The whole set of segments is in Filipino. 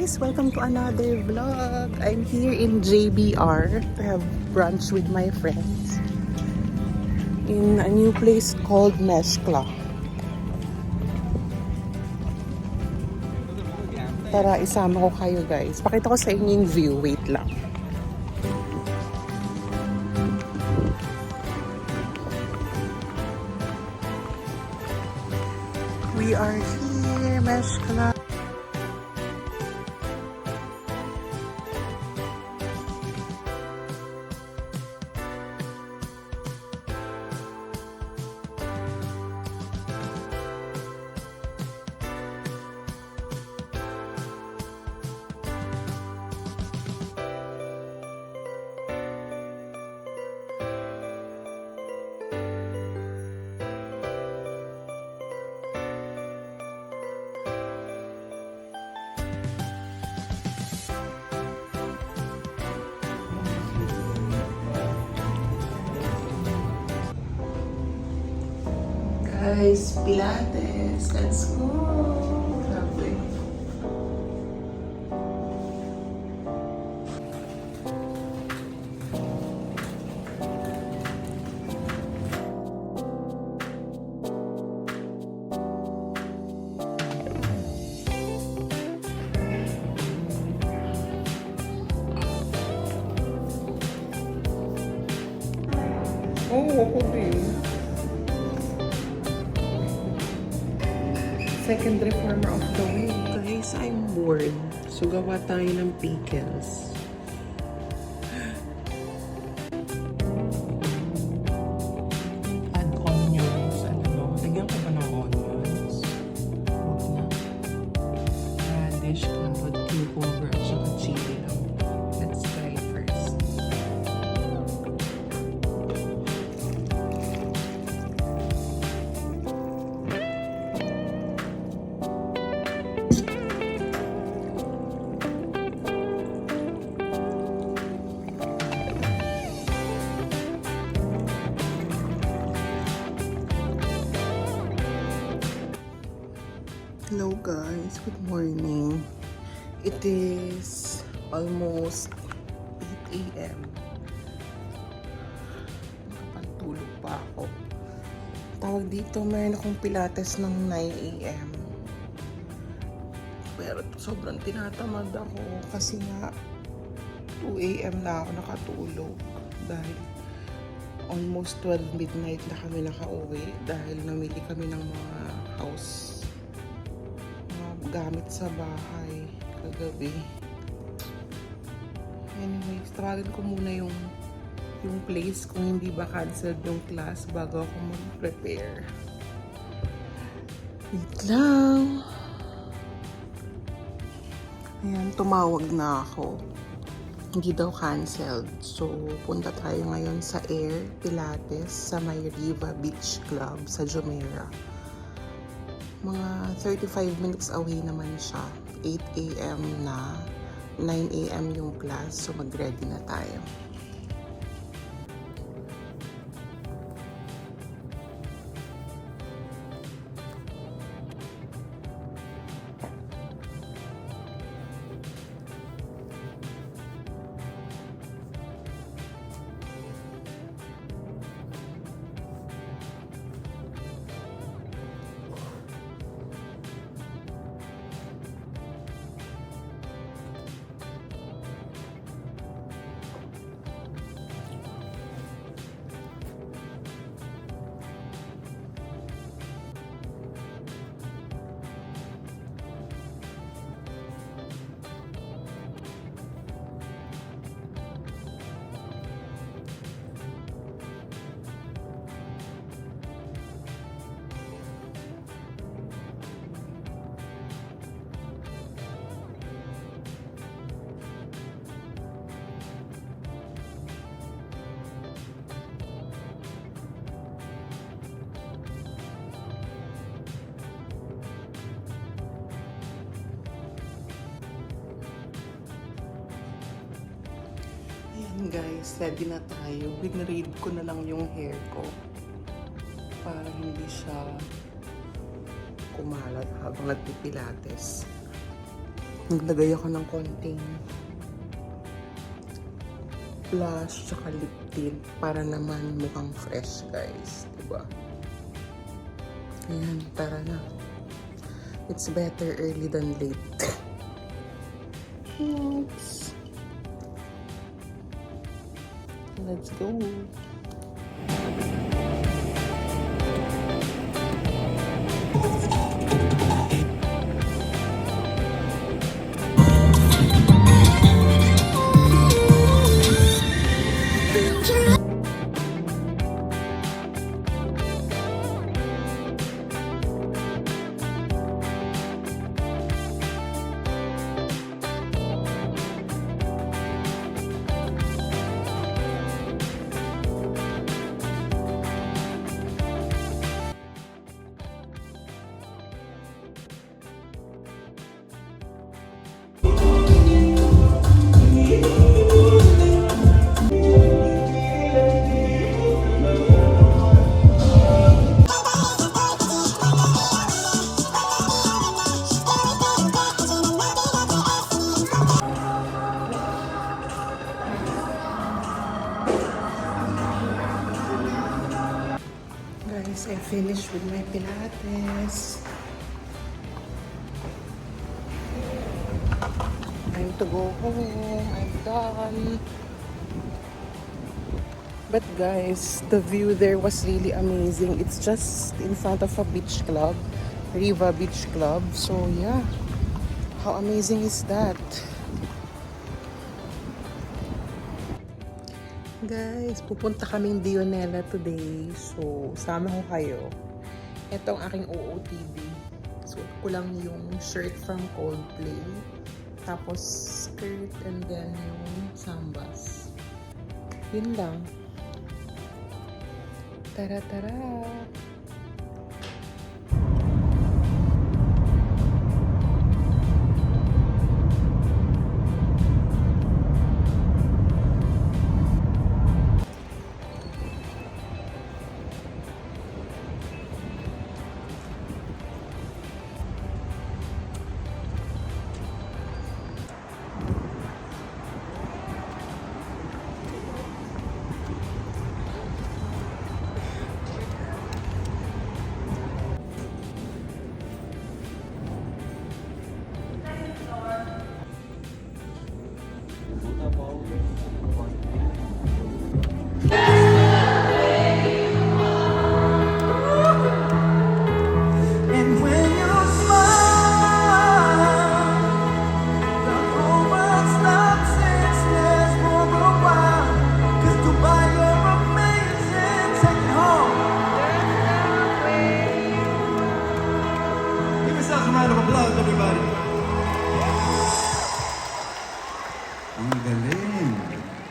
guys! Welcome to another vlog. I'm here in JBR to have brunch with my friends in a new place called Meshkla. Tara, isama ko kayo guys. Pakita ko sa inyo yung view. Wait lang. We are here, Meshkla. Guys, Pilates. Let's go! Grabe. Oh, ako din. Second reformer of the week. Guys, I'm bored. So, gawa tayo ng pickles. Add onions. Ano? Lagyan ko ba ng onions? Huwag na. Radish, carrot, cucumber, at saka chili lang. Let's try first. Hello guys, good morning. It is almost 8 a.m. Nakapagtulog pa ako. Tawag dito, mayroon akong pilates ng 9 a.m. Pero sobrang tinatamad ako kasi nga 2 a.m. na ako nakatulog dahil almost 12 midnight na kami nakauwi dahil namili kami ng mga house gamit sa bahay kagabi. Anyways, tawagan ko muna yung place kung hindi ba canceled yung class bago ako mag-prepare. Wait lang. Ayan, tumawag na ako. Hindi daw canceled. So, punta tayo ngayon sa Air Pilates sa May Riva Beach Club sa Jumeirah. Mga 35 minutes away naman siya. 8 a.m. na, 9 a.m. yung class, so mag-ready na tayo. Ayan guys, ready na tayo. Winraid ko na lang yung hair ko para hindi siya kumalat habang nagpipilates. Naglagay ako ng konting blush tsaka lip tint para naman mukhang fresh, guys. Diba? Ayan, tara na. It's better early than late. Oops. Let's go. Guys, I finished with my Pilates. Time to go home. I'm done. But guys, the view there was really amazing. It's just in front of a beach club, Riva Beach Club. So yeah, how amazing is that? Guys, pupunta kaming Dionela today. So, sama ko kayo. Ito ang aking OOTD. Suot ko lang yung shirt from Coldplay. Tapos, skirt and then yung sambas. Yun lang. Tara, tara!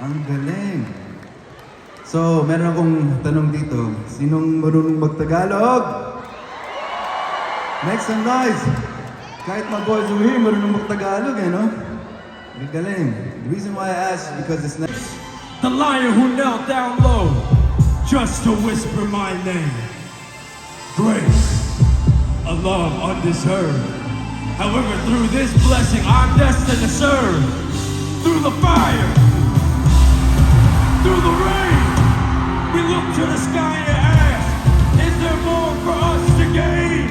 Ang galing. So, meron akong tanong dito. Sinong marunong mag-Tagalog? Make some noise. Kahit mga boys over here, marunong mag-Tagalog, eh, no? Ang galing. The reason why I asked is because it's not... The lion who knelt down low just to whisper my name. Grace, a love undeserved. However, through this blessing, I'm destined to serve. Through the fire, through the rain, we look to the sky and ask, is there more for us to gain?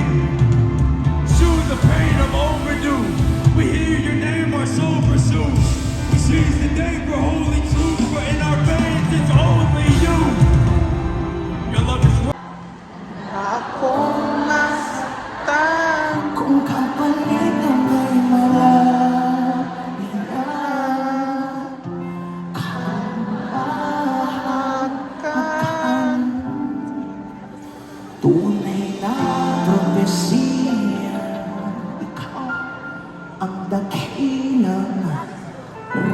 Soon the pain of overdue, we hear your name, our soul pursues. We seize the day for holy truth, for in our veins it's only you. Your love is Ako nastan Kung kapalit ang may marami na kamahakan. tunay na propesiya, ikaw ang dakilang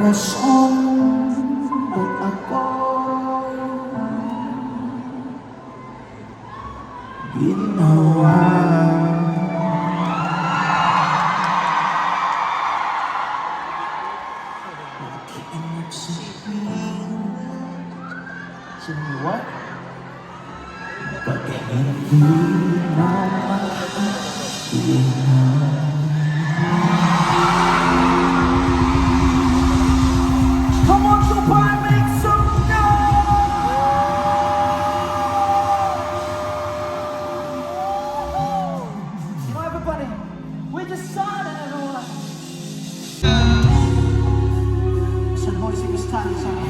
rason ba't ako ginawa. You know what? Pag hindi na with the sun and all. San Jose Cristales ako.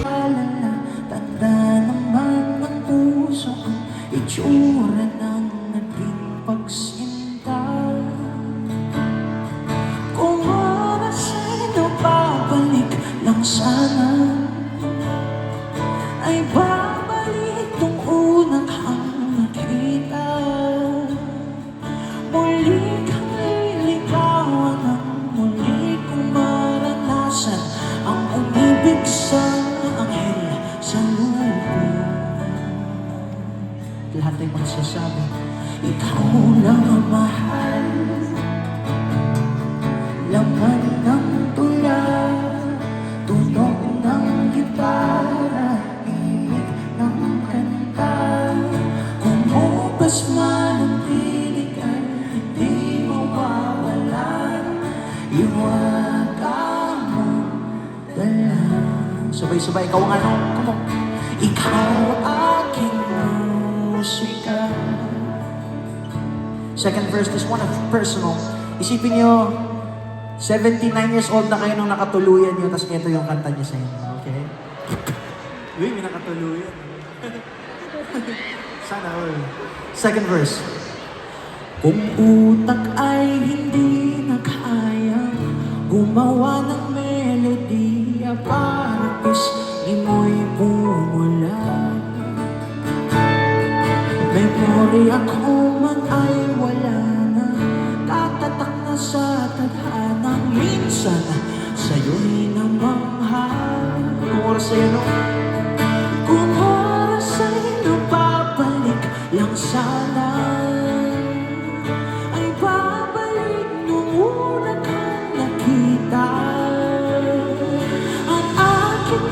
Alala, tanda naman ng puso ang itsura ng naging pagsinta. Kung oras ay napabalik lang sana, ay babalik tong unang kang nakita. Muli kang liligawan ng muli kong maranasan ang umibig sa anghel sa lupa. Lahat ay magsasabi, ikaw lang ang mahal. Laman ng tula, tunog ng gitara, inig ng kanta. Kumupas man ang pilig ay hindi mawawala. Iwaga mo dala. Sabay-sabay, ikaw ang ano? Come on. Ikaw aking musika. Second verse, this one is personal. Isipin nyo, 79 years old na kayo nung nakatuluyan nyo, tapos ito yung kanta niya sa inyo, okay? Uy, may nakatuluyan. Sana all. Second verse. Kung utak ay hindi nakayang gumawa ng melodiya para pisngi mo'y bumula. Memorya ko man ay wala na, tatatak na sa tadhana. Minsan sa'yo'y namangha. Kung oras sa'yo, no? Kung oras ay napabalik lang sana, ay babalik nung una kang nakita. Ang aking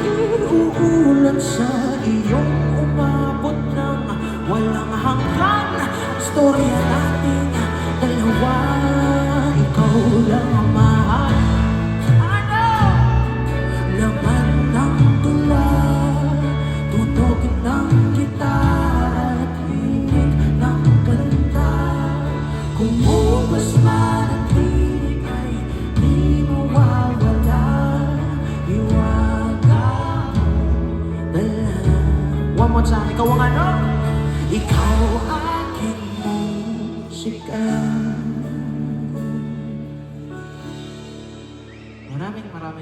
iuulan sa iyong umabot ng walang hanggan. Storya natin dalawa, ikaw lang ang mahal. Ano? Laman ng tula, tunog ng gitara at hinig ng kanta. Kumupas man ang tinig ay di mawawala. Iwaga mo dala. One more time, ikaw ang ano? Ikaw aking musika.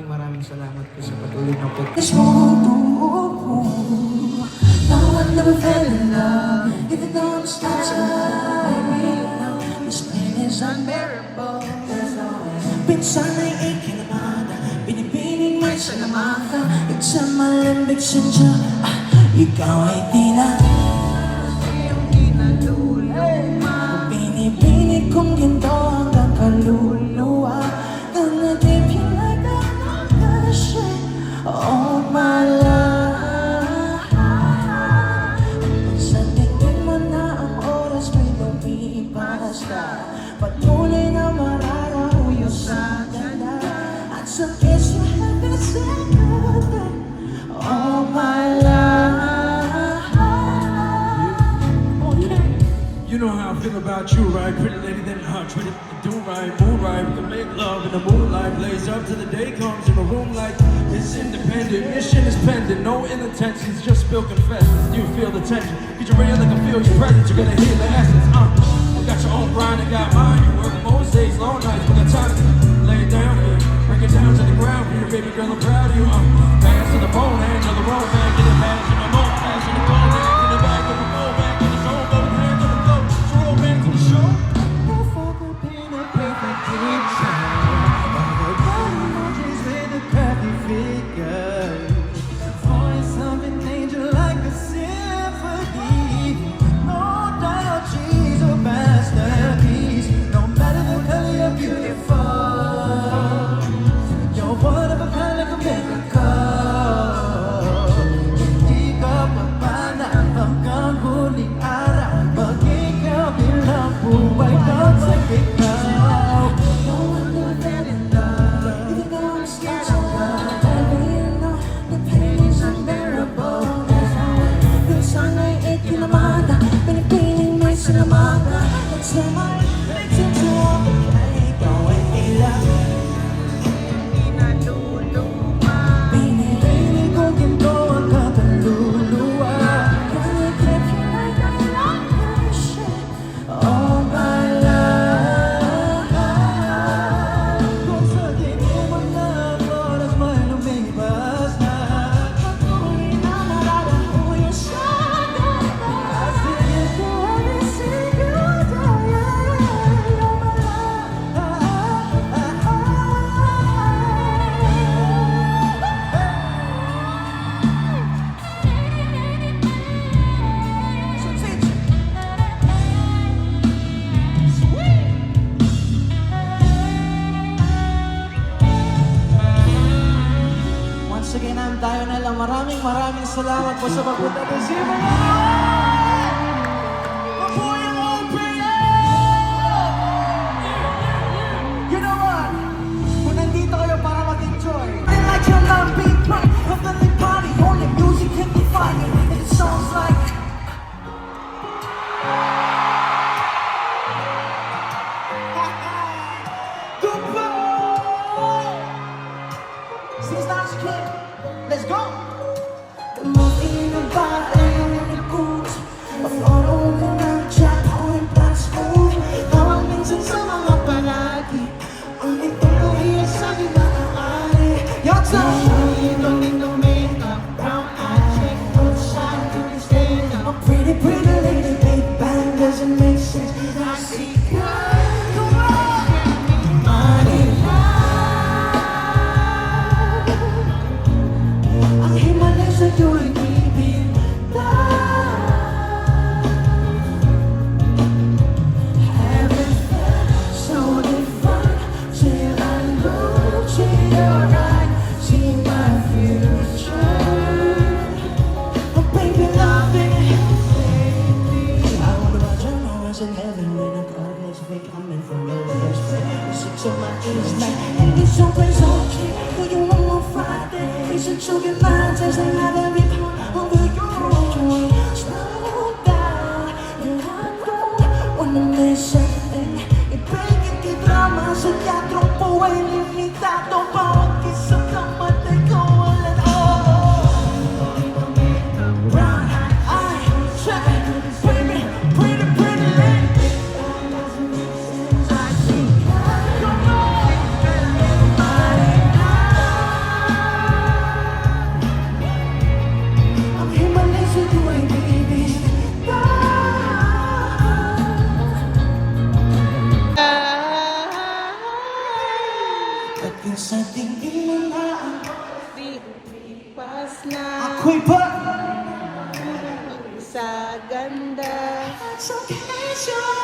Maraming salamat po sa patuloy na po. This won't do. No one never fell in love, even though it's not so real. This pain is unbearable. Pinsan ay ikinamad, binibining may salamata. Iksa malambig sadya, ikaw ay tila binibinig kong ginto hanggang kaluluwa. Gonna give you like a passion all my life. Sa tingin mo na ang oras may lumipas ka, patuloy na mararahuyo sa ganda. At sa kiss you haven't said goodbye all my life. You know how I feel about you, right? Pretty lady, then hot, pretty do right, moon right. We can make love in the moonlight, blaze up till the day comes in a room like it's independent. Mission is pending, no ill intentions, just feel confessions. You feel the tension, get you real like I feel your presence. You're gonna hear the essence. You got your own grind, I got mine. You work most days, long nights, we got time to lay it down here, break it down to the ground for you, baby girl. I'm proud of you. Dance to the bone, hand to the road, man, get it back to the bone, pass to the bone, back to the back of the bone, back in the zone, both hands on the floor. Roll back to the show. Perfect picture of a diamond with a perfect fit. sa may nagsusuwa kaya ikaw ay ilang pinili ko ginto ang kakaluluwa. Can I treat you like I love you, shit, all my life? Kung sa tingin mo na ang oras may lumipas na, patuloy na nararamdaman yung sagat na I feel you every single day. You're my Once again, tayo na lang. Maraming salamat po sa pagpunta ng Zero. Mabuhay ang OPM! You know what? Kung nandito kayo para mag-enjoy, like you're not being right, heavenly party, only music can define it. And it sounds like goodbye! Since last kid, let's go! The movie ng bahay ang nagkut, maforo ko ng chat ko yung plans mo. Tawag minsan sa mga palagi, ang ituloy ay sa akin maaari. Your time, nindong makeup, brown eye, check outside, you can stand up. A pretty lady, big bang doesn't make sense, 'cause I see God. Come on! Money, ang himala sa'yo ay bibigyan. Heaven felt so divine till I looked in your eyes, see my future. Oh baby, loving lately. I wonder what your mom was in heaven when I called next week coming from your best friend. The 6 of my age night, and it's always okay. Do you want more Friday? It's a choking mind, says I have every part of the joy. Slow down, you're not wrong. Wanna miss anything? Ibigay kay drama sa teatrong buhay limitado. Bawat isa kang matay ko, walang brown eye, check it, baby, pretty lady. I see God, come on. Ang himala sa'yo ay bibigyan. At kung sa tingin mo na Pas na ako'y ba sa ganda. sa kesyo